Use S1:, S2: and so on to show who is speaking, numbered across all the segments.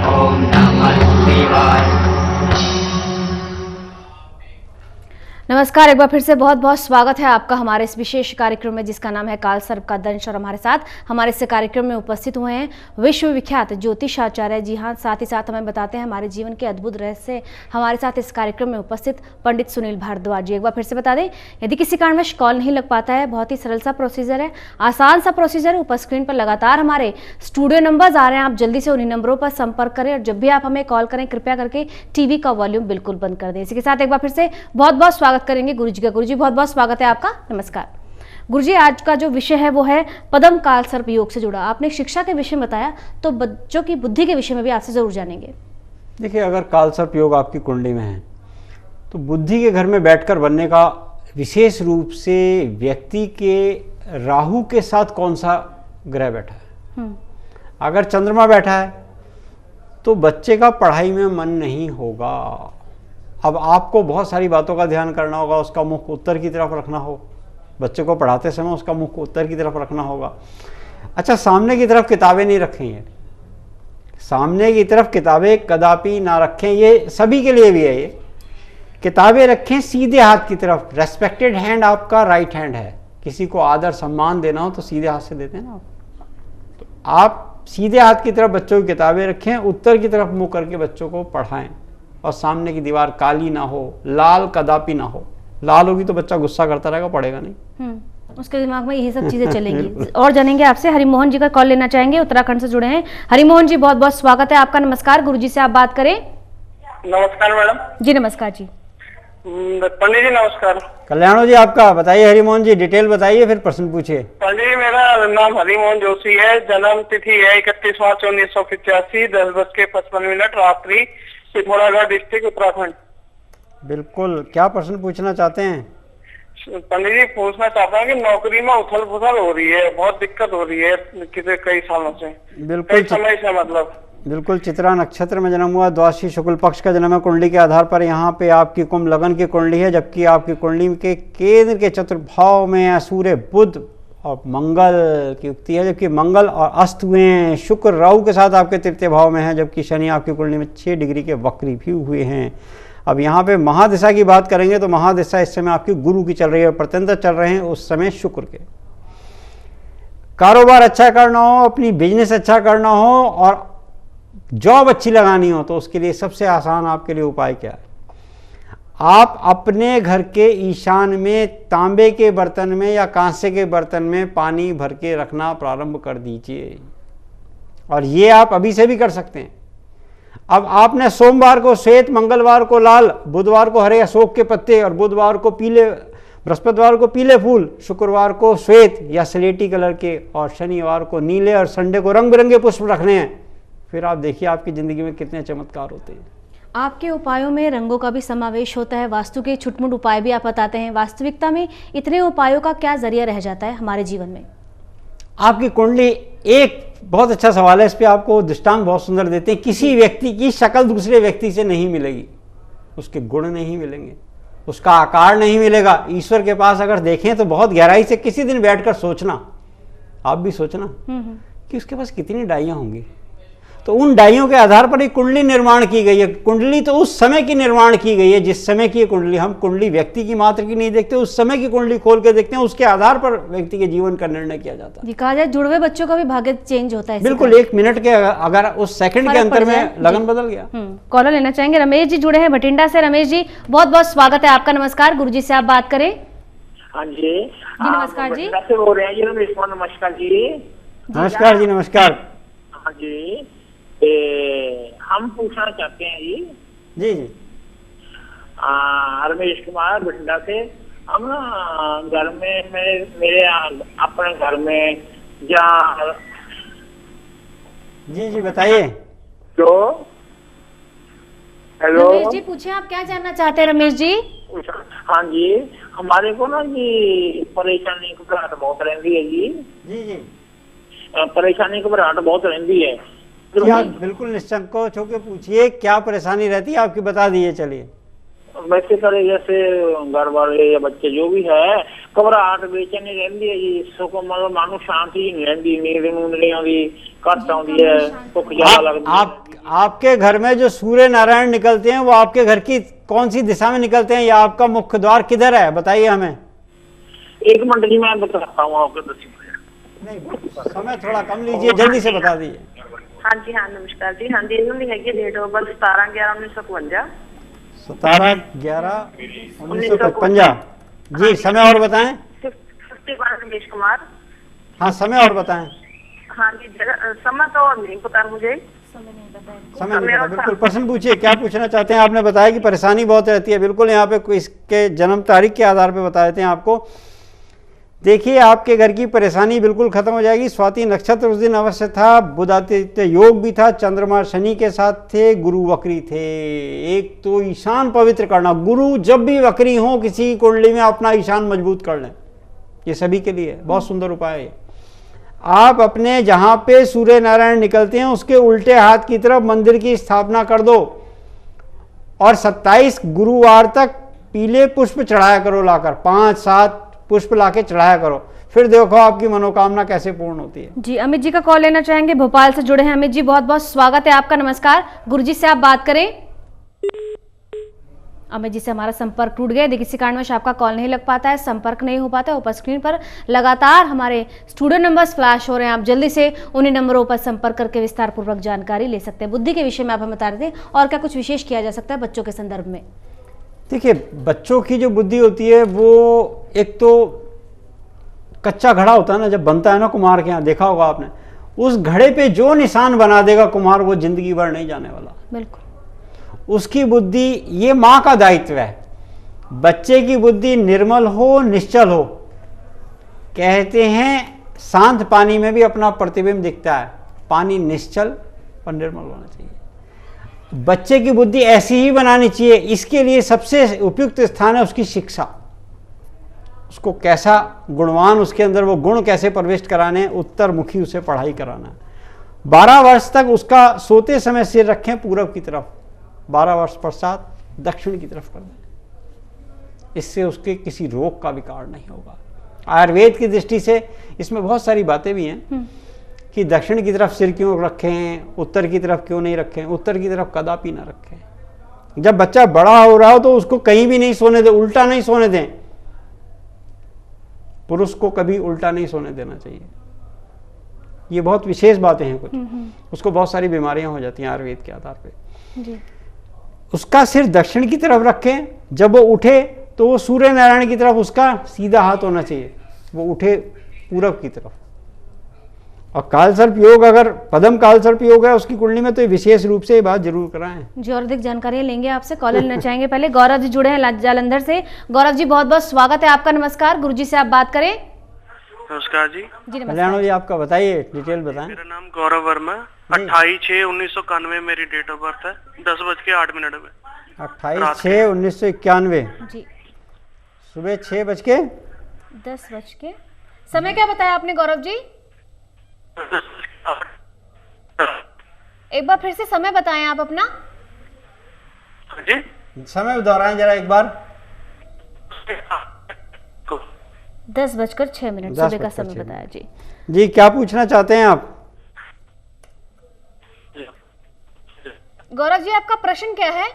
S1: ओम नमः शिवाय।
S2: नमस्कार, एक बार फिर से बहुत बहुत स्वागत है आपका हमारे इस विशेष कार्यक्रम में जिसका नाम है काल सर्प का दंश। और हमारे साथ हमारे इस कार्यक्रम में उपस्थित हुए हैं विश्वविख्यात ज्योतिषाचार्य। जी हाँ, साथ ही साथ हमें बताते हैं हमारे जीवन के अद्भुत रहस्य। हमारे साथ इस कार्यक्रम में उपस्थित पंडित सुनील भारद्वाज जी। एक बार फिर से बता दें, यदि किसी कारणवश कॉल नहीं लग पाता है, बहुत ही सरल सा प्रोसीजर है, आसान सा प्रोसीजर है। ऊपर स्क्रीन पर लगातार हमारे स्टूडियो नंबर्स आ रहे हैं, आप जल्दी से उन्हीं नंबरों पर संपर्क करें। और जब भी आप हमें कॉल करें, कृपया करके टीवी का वॉल्यूम बिल्कुल बंद कर दें। इसी के साथ एक बार फिर से बहुत बहुत स्वागत करेंगे गुरुजी का। गुरुजी बहुत बहुत स्वागत है आपका। नमस्कार गुरुजी, आज का जो विषय है वो है पद्म काल सर्प योग से जुड़ा। आपने शिक्षा के विषय में बताया, तो बच्चों की बुद्धि के विषय में भी आपसे जरूर जानेंगे।
S3: देखिए, अगर काल सर्प योग आपकी कुंडली में है तो बुद्धि के घर में बैठकर बनने का विशेष रूप से व्यक्ति के राहु के साथ कौन सा ग्रह बैठा है। अगर चंद्रमा बैठा है तो बच्चे का पढ़ाई में मन नहीं होगा। अब आपको बहुत सारी बातों का ध्यान करना होगा। उसका मुख उत्तर की तरफ रखना हो, बच्चे को पढ़ाते समय उसका मुख उत्तर की तरफ रखना होगा। अच्छा, सामने की तरफ किताबें नहीं रखेंगे, सामने की तरफ किताबें कदापि ना रखें। ये सभी के लिए भी है। ये किताबें रखें सीधे हाथ की तरफ। रेस्पेक्टेड हैंड आपका राइट हैंड है। किसी को आदर सम्मान देना हो तो सीधे हाथ से देते हैं ना आप। तो आप सीधे हाथ की तरफ बच्चों की किताबें रखें, उत्तर की तरफ मुंह करके बच्चों को पढ़ाएं। और सामने की दीवार काली ना हो, लाल कदापि ना हो। लाल होगी तो बच्चा गुस्सा करता रहेगा, पढ़ेगा नहीं।
S2: उसके दिमाग में यही सब चीजें चलेंगी। और जानेंगे आपसे, हरिमोहन जी का कॉल लेना चाहेंगे, उत्तराखंड से जुड़े हैं। हरिमोहन जी, बहुत बहुत स्वागत है आपका। नमस्कार, गुरुजी से आप बात करें।
S4: नमस्कार मैडम
S2: जी नमस्कार जी।
S4: पंडित जी नमस्कार।
S3: कल्याणो जी, आपका बताइए। हरिमोहन जी, डिटेल बताइए, फिर प्रश्न पूछिए।
S4: पंडित जी, मेरा नाम हरिमोहन जोशी है। जन्म तिथि है 31 मार्च 1985, 10:55 रात्रि, पिथौरागढ़ डिस्ट्रिक्ट, उत्तराखंड।
S3: बिल्कुल, क्या प्रश्न पूछना चाहते हैं?
S4: पंडित जी, पूछना चाहता हूँ कि नौकरी में उथल पुथल हो रही है, बहुत दिक्कत हो रही है कई सालों से,
S3: बिल्कुल
S4: कई समय से मतलब।
S3: बिल्कुल, चित्रा नक्षत्र में जन्म हुआ, द्वादशी शुक्ल पक्ष का जन्म है। कुंडली के आधार पर यहाँ पे आपकी कुंभ लगन की कुंडली है, जबकि आपकी कुंडली के केंद्र के चतुर्भाव में सूर्य बुध और मंगल की युक्ति है। जबकि मंगल और अस्त हुए हैं। शुक्र राहु के साथ आपके तृतीय भाव में है, जबकि शनि आपकी कुंडली में 6 डिग्री के वक्री भी हुए हैं। अब यहाँ पे महादिशा की बात करेंगे तो महादिशा इस समय आपकी गुरु की चल रही है, प्रत्यंतर चल रहे हैं उस समय शुक्र के। कारोबार अच्छा करना हो, अपनी बिजनेस अच्छा करना हो और जॉब अच्छी लगानी हो तो उसके लिए सबसे आसान आपके लिए उपाय क्या है? आप अपने घर के ईशान में तांबे के बर्तन में या कांसे के बर्तन में पानी भर के रखना प्रारंभ कर दीजिए। और ये आप अभी से भी कर सकते हैं। अब आपने सोमवार को श्वेत, मंगलवार को लाल, बुधवार को हरे अशोक के पत्ते और बुधवार को पीले, बृहस्पतिवार को पीले फूल, शुक्रवार को श्वेत या स्लेटी कलर के और शनिवार को नीले और संडे को रंग बिरंगे पुष्प रखने हैं। फिर आप देखिए आपकी जिंदगी में कितने चमत्कार होते हैं।
S2: आपके उपायों में रंगों का भी समावेश होता है, वास्तु के छुटमुट उपाय भी आप बताते हैं। वास्तविकता में इतने उपायों का क्या जरिया रह जाता है हमारे जीवन में?
S3: आपकी कुंडली, एक बहुत अच्छा सवाल है, इस पे आपको दृष्टांत बहुत सुंदर देते हैं। किसी व्यक्ति की शक्ल दूसरे व्यक्ति से नहीं मिलेगी, उसके गुण नहीं मिलेंगे, उसका आकार नहीं मिलेगा। ईश्वर के पास अगर देखें तो बहुत गहराई से किसी दिन बैठकर सोचना, आप भी सोचना कि उसके पास कितनी डाइयां होंगी। तो उन डाइयों के आधार पर एक कुंडली निर्माण की गई है। कुंडली तो उस समय की निर्माण की गई है जिस समय की कुंडली। हम कुंडली व्यक्ति की मात्र की नहीं देखते, उस समय की कुंडली खोल के देखते हैं। उसके आधार पर व्यक्ति के जीवन का निर्णय किया जाता है।
S2: कहा जाए जुड़वे बच्चों का भी भाग्य चेंज होता है।
S3: बिल्कुल, 1 मिनट के अगर उस सेकंड के अंतर में लगन बदल गया।
S2: कॉलर लेना चाहेंगे। रमेश जी जुड़े हैं बठिंडा से। रमेश जी, बहुत बहुत स्वागत है आपका। नमस्कार, गुरुजी से आप बात करें।
S5: हाँ जी
S2: नमस्कार जी।
S5: से बोल रहे हैं जी। नमस्कार जी।
S3: नमस्कार जी। नमस्कार।
S5: हाँ जी, हम पूछना चाहते हैं जी।
S3: जी जी।
S5: रमेश कुमार बठिंडा से। हम घर में मेरे अपने घर में जहाँ।
S3: जी जी, बताइए।
S5: तो हेलो
S2: रमेश जी, पूछे आप क्या जानना चाहते हैं रमेश जी?
S5: हाँ जी, हमारे को ना जी परेशानी घबराहट बहुत रहती है जी।
S3: जी जी,
S5: परेशानी घबराहट बहुत रहती है।
S3: क्या बिल्कुल निसंकोच होकर पूछिए, क्या परेशानी रहती है आपकी, बता दीजिए। चलिए,
S5: वैसे करे जैसे घर वाले या बच्चे जो भी है, घबराहट बेचैनी रहती है जी। सुख मतलब मानो शांति नहीं रहती, नींद नहीं आती, घट आती है, भुख ज्यादा लगती है।
S3: आपके घर में जो सूर्य नारायण निकलते हैं वो आपके घर की कौन सी दिशा में निकलते हैं, या आपका मुख्य द्वार किधर है, बताइए हमें।
S5: एक मिनट जी, मैं बताता हूँ आपको।
S3: नहीं, समय थोड़ा कम लीजिए, जल्दी से बता दीजिए।
S6: हाँ जी, हाँ नमस्कार जी। हाँ जी, इन्होंने हैगी डेट ऑफ बर्थ 17/11/1952।
S3: 17/11/1955। जी, समय और बताएं।
S6: 51 रमेश कुमार।
S3: हाँ, समय और बताएं।
S6: हाँ जी, समय तो नहीं पता मुझे।
S3: समय नहीं पता, बिल्कुल प्रश्न पूछिए, क्या पूछना चाहते हैं। आपने बताया कि परेशानी बहुत रहती है, बिल्कुल यहाँ पे इसके जन्म तारीख के आधार पे बता देते हैं आपको। देखिए, आपके घर की परेशानी बिल्कुल खत्म हो जाएगी। स्वाति नक्षत्र उस दिन अवश्य था, बुध आदित्य योग भी था, चंद्रमा शनि के साथ थे, गुरु वक्री थे। एक तो ईशान पवित्र करना, गुरु जब भी वक्री हो किसी कुंडली में अपना ईशान मजबूत कर लें, ये सभी के लिए बहुत सुंदर उपाय है। आप अपने जहां पे सूर्य नारायण निकलते हैं उसके उल्टे हाथ की तरफ मंदिर की स्थापना कर दो और 27 गुरुवार तक पीले पुष्प चढ़ाया करो, लाकर 5-7 पुष्प लाके चढ़ाया करो, फिर देखो आपकी मनोकामना कैसे पूर्ण होती है।
S2: जी, अमित जी का कॉल लेना चाहेंगे, भोपाल से जुड़े हैं। अमित जी, बहुत बहुत स्वागत है आपका। नमस्कार, गुरुजी से आप बात करें। अमित जी से हमारा संपर्क टूट गया। देखिए, किसी कारणवश आपका कॉल नहीं लग पाता है, संपर्क नहीं हो पाता है। ऊपर स्क्रीन पर लगातार हमारे स्टूडियो नंबर्स फ्लैश हो रहे हैं, आप जल्दी से उन्हीं नंबरों पर संपर्क करके विस्तार पूर्वक जानकारी ले सकते हैं। बुद्धि के विषय में आप हमें बता रहे थे, और क्या कुछ विशेष किया जा सकता है बच्चों के संदर्भ में?
S3: देखिए, बच्चों की जो बुद्धि होती है वो एक तो कच्चा घड़ा होता है ना, जब बनता है ना कुम्हार के यहाँ, देखा होगा आपने, उस घड़े पे जो निशान बना देगा कुम्हार, वो जिंदगी भर नहीं जाने वाला।
S2: बिल्कुल, उसकी
S3: उसकी बुद्धि, ये माँ का दायित्व है। बच्चे की बुद्धि निर्मल हो, निश्चल हो। कहते हैं शांत पानी में भी अपना प्रतिबिंब दिखता है, पानी निश्चल और निर्मल होना चाहिए। बच्चे की बुद्धि ऐसी ही बनानी चाहिए। इसके लिए सबसे उपयुक्त स्थान है उसकी शिक्षा। उसको कैसा गुणवान, उसके अंदर वो गुण कैसे प्रविष्ट कराने, उत्तरमुखी उसे पढ़ाई कराना है। 12 वर्ष तक उसका सोते समय सिर रखें पूरब की तरफ, 12 वर्ष पश्चात दक्षिण की तरफ कर दें। इससे उसके किसी रोग का विकार नहीं होगा। आयुर्वेद की दृष्टि से इसमें बहुत सारी बातें भी हैं कि दक्षिण की तरफ सिर क्यों रखें, उत्तर की तरफ क्यों नहीं रखें, उत्तर की तरफ कदापि ना रखें। जब बच्चा बड़ा हो रहा हो तो उसको कहीं भी नहीं सोने दें, उल्टा नहीं सोने दें। पुरुष को कभी उल्टा नहीं सोने देना चाहिए। ये बहुत विशेष बातें हैं कुछ। उसको बहुत सारी बीमारियां हो जाती हैं आयुर्वेद के आधार पे।
S2: जी,
S3: उसका सिर दक्षिण की तरफ रखें। जब वो उठे तो वो सूर्य नारायण की तरफ उसका सीधा हाथ होना चाहिए, वो उठे पूरब की तरफ। और कालसर्प योग, अगर पदम कालसर्प योग है उसकी कुंडली में, तो विशेष रूप से ये बात जरूर कराएं।
S2: जी, और अधिक जानकारी लेंगे आपसे। कॉलर लेना चाहेंगे पहले। गौरव जी जुड़े हैं जालंधर से। गौरव जी, बहुत बहुत स्वागत है आपका। नमस्कार, गुरुजी से आप बात करें।
S4: नमस्कार जी।
S2: जी नमस्कार
S3: कल्याण जी, आपका बताइए, डिटेल बताएं।
S4: मेरा नाम गौरव वर्मा, 28/6/1991 मेरी डेट ऑफ बर्थ है, 10:08 में।
S3: 28/6/1991
S2: जी,
S3: सुबह 6:10।
S2: समय क्या बताया आपने गौरव जी? एक बार फिर से समय बताएं आप अपना।
S4: जी,
S3: समय दोहराएं जरा एक बार।
S2: 10:06 सुबह का समय बताया। जी
S3: जी, क्या पूछना चाहते हैं आप?
S2: गौरव जी, आपका प्रश्न क्या है?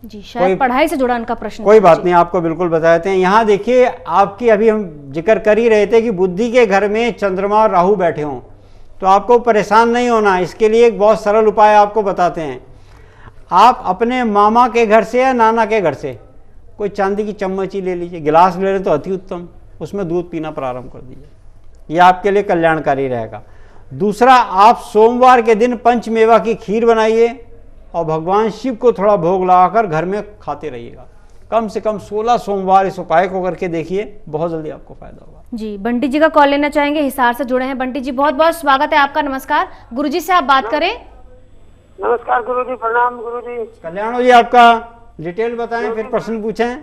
S2: जी, शायद पढ़ाई से जुड़ा उनका प्रश्न।
S3: कोई बात नहीं, आपको बिल्कुल बताते हैं। यहाँ देखिए, आपकी अभी हम जिक्र कर ही रहे थे कि बुद्धि के घर में चंद्रमा और राहु बैठे हों, तो आपको परेशान नहीं होना। इसके लिए एक बहुत सरल उपाय आपको बताते हैं। आप अपने मामा के घर से या नाना के घर से कोई चांदी की चम्मच ही ले लीजिए, गिलास ले लें तो अति उत्तम, उसमें दूध पीना प्रारंभ कर दीजिए। यह आपके लिए कल्याणकारी रहेगा। दूसरा, आप सोमवार के दिन पंचमेवा की खीर बनाइए और भगवान शिव को थोड़ा भोग लगाकर घर में खाते रहिएगा। कम से कम 16 सोमवार इस उपाय को करके देखिए, बहुत जल्दी आपको फायदा होगा।
S2: जी, बंटी जी का कॉल लेना चाहेंगे, हिसार से जुड़े हैं। बंटी जी, बहुत बहुत स्वागत है आपका। नमस्कार, गुरुजी से आप बात करें।
S5: नमस्कार गुरुजी, प्रणाम गुरुजी।
S3: कल्याण जी, आपका डिटेल बताएं, फिर प्रश्न पूछें।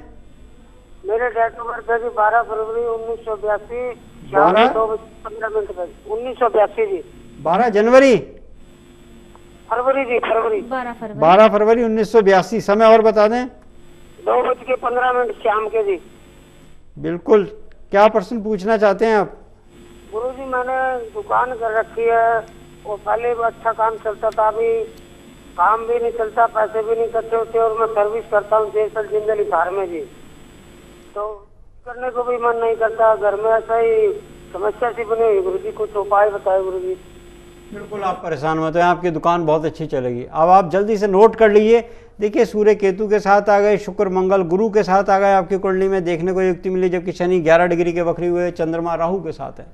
S5: मेरे डेट ऑफ बर्थ है जी 12 फरवरी 1982, 2:15 पर 1982 जी।
S3: 12 जनवरी
S5: फरवरी जी, फरवरी
S2: 12
S3: फरवरी 1982। समय और बता दें।
S5: 2:15 शाम के जी।
S3: बिल्कुल, क्या प्रश्न पूछना चाहते हैं आप?
S5: गुरुजी, मैंने दुकान कर रखी है, वो पहले भी अच्छा काम चलता था, अभी काम भी नहीं चलता, पैसे भी नहीं इकट्ठे होते, और मैं सर्विस करता हूँ जैसल जिंदगी थार में जी, तो करने को भी मन नहीं करता। घर में ऐसा ही समस्या सी बनी हुई गुरु जी, कुछ उपाय बताए गुरु जी।
S3: बिल्कुल आप परेशान मत हो, आपकी दुकान बहुत अच्छी चलेगी। अब आप जल्दी से नोट कर लीजिए। देखिए सूर्य केतु के साथ आ गए, शुक्र मंगल गुरु के साथ आ गए आपकी कुंडली में, देखने को युक्ति मिली, जबकि शनि 11 डिग्री के वक्री हुए, चंद्रमा राहु के साथ है।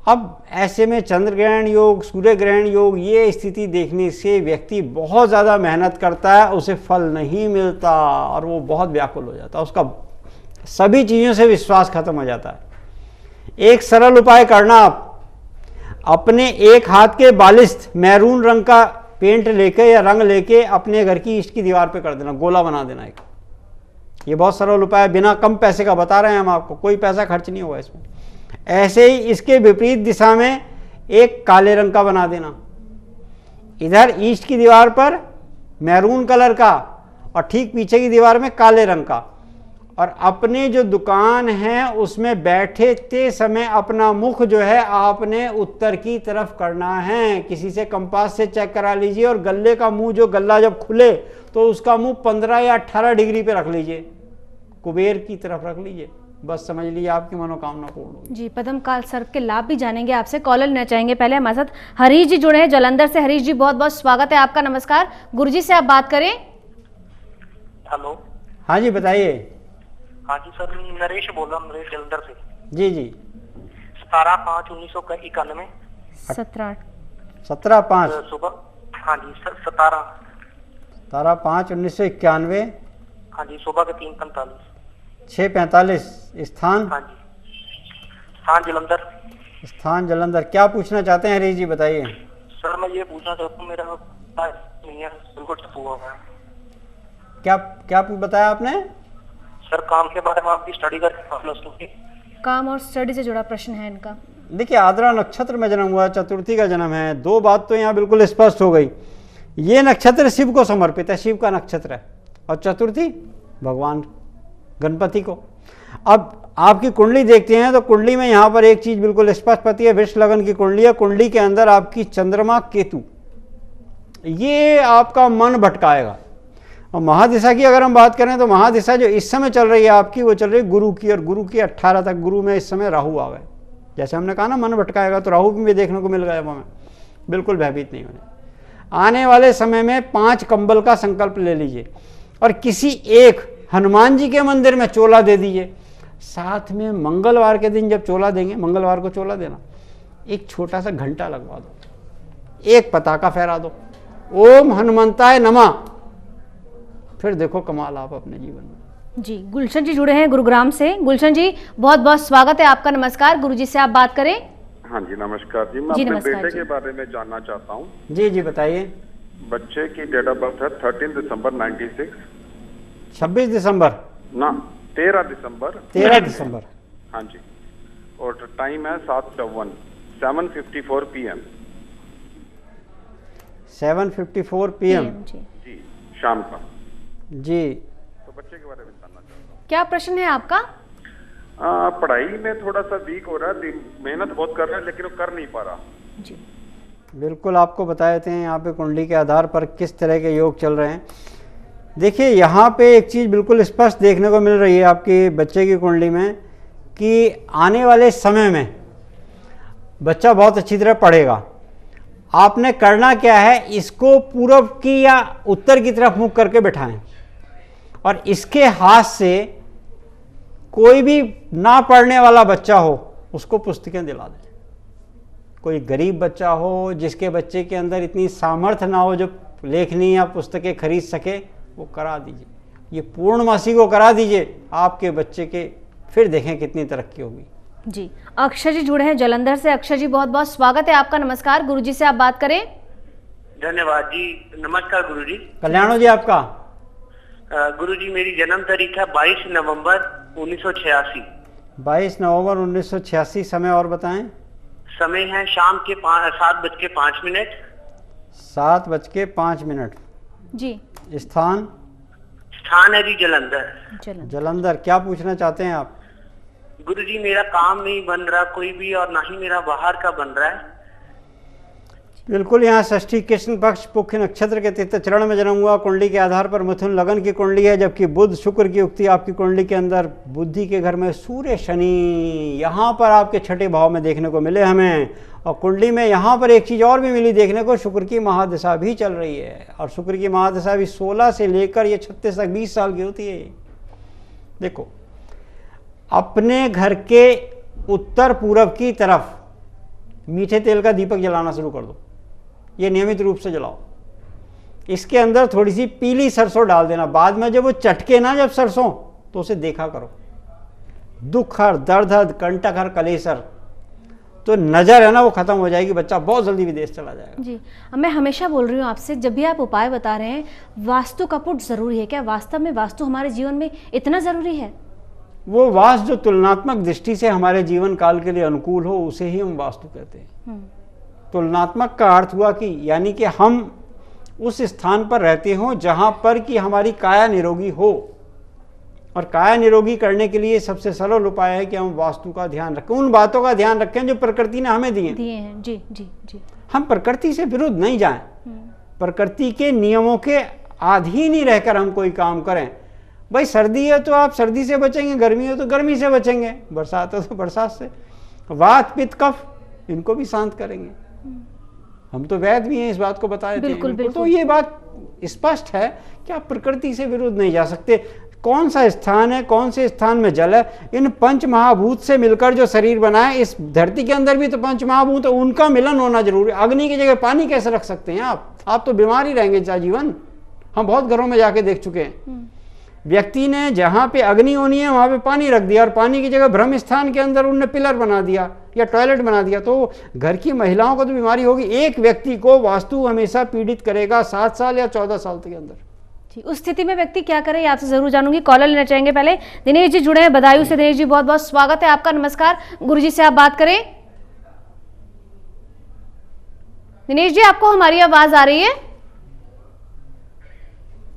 S3: अब ऐसे में चंद्र ग्रहण योग, सूर्य ग्रहण योग, ये स्थिति देखने से व्यक्ति बहुत ज़्यादा मेहनत करता है, उसे फल नहीं मिलता और वो बहुत व्याकुल हो जाता है, उसका सभी चीज़ों से विश्वास खत्म हो जाता है। एक सरल उपाय करना, आप अपने एक हाथ के बालिश्त मैरून रंग का पेंट लेके या रंग लेके अपने घर की ईस्ट की दीवार पे कर देना, गोला बना देना एक। ये बहुत सरल उपाय है, बिना कम पैसे का बता रहे हैं हम आपको, कोई पैसा खर्च नहीं होगा इसमें। ऐसे ही इसके विपरीत दिशा में एक काले रंग का बना देना, इधर ईस्ट की दीवार पर मैरून कलर का और ठीक पीछे की दीवार में काले रंग का, और अपने जो दुकान है उसमें बैठते समय अपना मुख जो है आपने उत्तर की तरफ करना है। किसी से कंपास से चेक करा लीजिए, और गल्ले का मुंह, जो गल्ला जब खुले तो उसका मुंह 15 या 18 डिग्री पे रख लीजिए, कुबेर की तरफ रख लीजिए, बस समझ लीजिए आपकी मनोकामना पूर्ण होगी।
S2: जी, पद्म काल सर्प के लाभ भी जानेंगे आपसे। कॉलर लेना चाहेंगे, पहले हमारे साथ हरीश जी जुड़े हैं जलंधर से। हरीश जी बहुत बहुत स्वागत है आपका, नमस्कार। गुरुजी से आप बात करें।
S4: हेलो,
S3: हाँ जी बताइए।
S4: हाँ जी सर, नरेश बोल रहा हूँ, नरेश जलंधर से।
S3: जी जी।
S4: 17/5/1991।
S3: 17/5
S4: सुबह। हाँ जी सर,
S3: 17/5/1991।
S4: हाँ जी, सुबह के 3:45।
S3: 6:45। स्थान?
S4: हाँ जी, स्थान जलंधर।
S3: स्थान जलंधर। क्या पूछना चाहते हैं हरीश जी, बताइए।
S4: सर मैं ये पूछना चाहता हूँ, मेरा नहीं है, बिल्कुल टप्पू हुआ है।
S3: क्या क्या बताया आपने?
S4: सर काम के बारे में आपकी स्टडी करके प्लस 2 की।
S2: काम और स्टडी से जुड़ा प्रश्न है इनका।
S3: देखिए आद्रा नक्षत्र में जन्म हुआ, चतुर्थी का जन्म है। दो बात तो यहाँ बिल्कुल स्पष्ट हो गई, ये नक्षत्र शिव को समर्पित है, शिव का नक्षत्र है, और चतुर्थी भगवान गणपति को। अब आपकी कुंडली देखते हैं तो कुंडली में यहाँ पर एक चीज बिल्कुल स्पष्ट पाती है, वृष लगन की कुंडली है। कुंडली के अंदर आपकी चंद्रमा केतु, ये आपका मन भटकाएगा। और महादिशा की अगर हम बात करें तो महादिशा जो इस समय चल रही है आपकी, वो चल रही है गुरु की, और गुरु की 18 तक। गुरु में इस समय राहु आ गए, जैसे हमने कहा ना मन भटकाएगा, तो राहु भी देखने को मिल गया हमें। बिल्कुल भयभीत नहीं होने। आने वाले समय में 5 कंबल का संकल्प ले लीजिए, और किसी एक हनुमान जी के मंदिर में चोला दे दीजिए। साथ में मंगलवार के दिन जब चोला देंगे, मंगलवार को चोला देना, एक छोटा सा घंटा लगवा दो, एक पताका फहरा दो, ओम हनुमंताय नमः। फिर देखो कमाल आप अपने जीवन में।
S2: जी, गुलशन जी जुड़े हैं गुरुग्राम से। गुलशन जी बहुत बहुत स्वागत है आपका, नमस्कार। गुरुजी से आप बात करें।
S7: हाँ जी नमस्कार जी, मैं अपने बेटे के बारे में जानना चाहता हूँ।
S3: जी जी बताइए।
S7: बच्चे की डेट ऑफ बर्थ है 13 दिसंबर 96।
S3: 26 दिसंबर
S7: ना 13 दिसंबर।
S3: 13 दिसंबर।
S7: हाँ जी, और टाइम है 7:54, 7:54 PM।
S3: 7:54 PM
S7: जी शाम का।
S3: जी,
S7: तो बच्चे के बारे में जानना चाहता हूँ।
S2: क्या प्रश्न है आपका?
S7: पढ़ाई में थोड़ा सा वीक हो रहा है, मेहनत बहुत कर रहा है लेकिन वो कर नहीं पा रहा।
S2: जी
S3: बिल्कुल आपको बताए थे यहाँ पे कुंडली के आधार पर किस तरह के योग चल रहे हैं। देखिए यहाँ पे एक चीज़ बिल्कुल स्पष्ट देखने को मिल रही है आपके बच्चे की कुंडली में, कि आने वाले समय में बच्चा बहुत अच्छी तरह पढ़ेगा। आपने करना क्या है, इसको पूर्व की या उत्तर की तरफ मुख करके बैठाएं, और इसके हाथ से कोई भी ना पढ़ने वाला बच्चा हो उसको पुस्तकें दिला दें। कोई गरीब बच्चा हो, जिसके बच्चे के अंदर इतनी सामर्थ्य ना हो जो लेखनी या पुस्तकें खरीद सके, वो करा दीजिए। ये पूर्णमासी को करा दीजिए, आपके बच्चे के फिर देखें कितनी तरक्की होगी।
S2: जी, अक्षय जी जुड़े हैं जलंधर से। अक्षय जी बहुत बहुत स्वागत है आपका, नमस्कार। गुरुजी से आप बात करें।
S4: धन्यवाद जी, नमस्कार गुरुजी।
S3: कल्याण हो जी आपका।
S4: गुरुजी मेरी जन्म तारीख है 22 नवंबर 1986।
S3: 22 नवंबर 1986। समय और बताएं।
S4: समय है शाम के 7:05।
S3: 7:05।
S2: जी,
S3: स्थान?
S4: स्थान है जी जलंधर।
S3: जलंधर। क्या पूछना चाहते हैं आप?
S4: गुरुजी मेरा काम नहीं बन रहा कोई भी, और ना ही मेरा बाहर का बन रहा है।
S3: बिल्कुल, यहाँ षष्ठी कृष्ण पक्ष पुख्य नक्षत्र के तीर्थ चरण में जन्म हुआ। कुंडली के आधार पर मिथुन लगन की कुंडली है, जबकि बुध शुक्र की युक्ति आपकी कुंडली के अंदर बुद्धि के घर में सूर्य शनि यहाँ पर आपके छठे भाव में देखने को मिले हमें। और कुंडली में यहाँ पर एक चीज़ और भी मिली देखने को, शुक्र की महादशा भी चल रही है। और शुक्र की महादशा भी 16 से लेकर ये 36 तक 20 साल की होती है। देखो, अपने घर के उत्तर पूर्व की तरफ मीठे तेल का दीपक जलाना शुरू कर दो, ये नियमित रूप से जलाओ। इसके अंदर थोड़ी सी पीली सरसों डाल देना। बाद में जब वो चटके ना जब सरसों, तो उसे देखा करो। दुख हर, दर्द हर, कंटक हर, कलेसर, तो नजर है ना वो खत्म हो जाएगी, बच्चा बहुत जल्दी विदेश चला जाएगा।
S2: जी, मैं हमेशा बोल रही हूँ आपसे, जब भी आप उपाय बता रहे हैं, वास्तु का पुट जरूरी है क्या? वास्तव में वास्तु हमारे जीवन में इतना जरूरी है?
S3: वो वास्तु जो तुलनात्मक दृष्टि से हमारे जीवन काल के लिए अनुकूल हो, उसे ही हम वास्तु कहते हैं। तुलनात्मक का अर्थ हुआ कि यानी कि हम उस स्थान पर रहते हो जहां पर कि हमारी काया निरोगी हो। और काया निरोगी करने के लिए सबसे सरल उपाय है कि हम वास्तु का ध्यान रखें, उन बातों का ध्यान रखें जो प्रकृति ने हमें दिए हैं।
S2: जी जी जी।
S3: हम प्रकृति से विरुद्ध नहीं जाएं, प्रकृति के नियमों के अधीन ही रहकर हम कोई काम करें। भाई सर्दी है तो आप सर्दी से बचेंगे, गर्मी है तो गर्मी से बचेंगे, बरसात है तो बरसात से। वात पित्त कफ इनको भी शांत करेंगे। हम तो वैद्य भी हैं, इस बात को बताए थे।
S2: बिल्कुल।
S3: तो ये बात स्पष्ट है कि आप प्रकृति से विरुद्ध नहीं जा सकते। कौन सा स्थान है, कौन से स्थान में जल है, इन पंच महाभूत से मिलकर जो शरीर बना है, इस धरती के अंदर भी तो पंच महाभूत है, उनका मिलन होना जरूरी है। अग्नि की जगह पानी कैसे रख सकते हैं आप तो बीमार ही रहेंगे जीवन। हम बहुत घरों में जाके देख चुके हैं, व्यक्ति ने जहां पे अग्नि होनी है वहां पे पानी रख दिया, और पानी की जगह ब्रह्म स्थान के अंदर उन्होंने पिलर बना दिया या टॉयलेट बना दिया, तो घर की महिलाओं को तो बीमारी होगी। एक व्यक्ति को वास्तु हमेशा पीड़ित करेगा 7 साल या 14 साल के अंदर।
S2: उस स्थिति में व्यक्ति क्या करे, ये आपसे जरूर जानूंगी। कॉलर लेना चाहेंगे पहले। दिनेश जी जुड़े हैं बदायूं से। दिनेश जी बहुत बहुत स्वागत है आपका। नमस्कार, गुरुजी से आप बात करें। दिनेश जी, आपको हमारी आवाज आ रही है?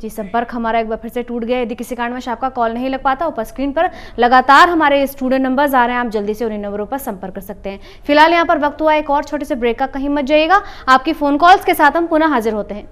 S2: जी, संपर्क हमारा एक बार फिर से टूट गया। यदि किसी कारणवश आपका कॉल नहीं लग पाता, ऊपर स्क्रीन पर लगातार हमारे स्टूडियो नंबर्स आ रहे हैं, आप जल्दी से उन्हीं नंबरों पर संपर्क कर सकते हैं। फिलहाल यहाँ पर वक्त हुआ एक और छोटे से ब्रेक का, कहीं मत जाइएगा। आपकी फोन कॉल्स के साथ हम पुनः हाजिर होते हैं।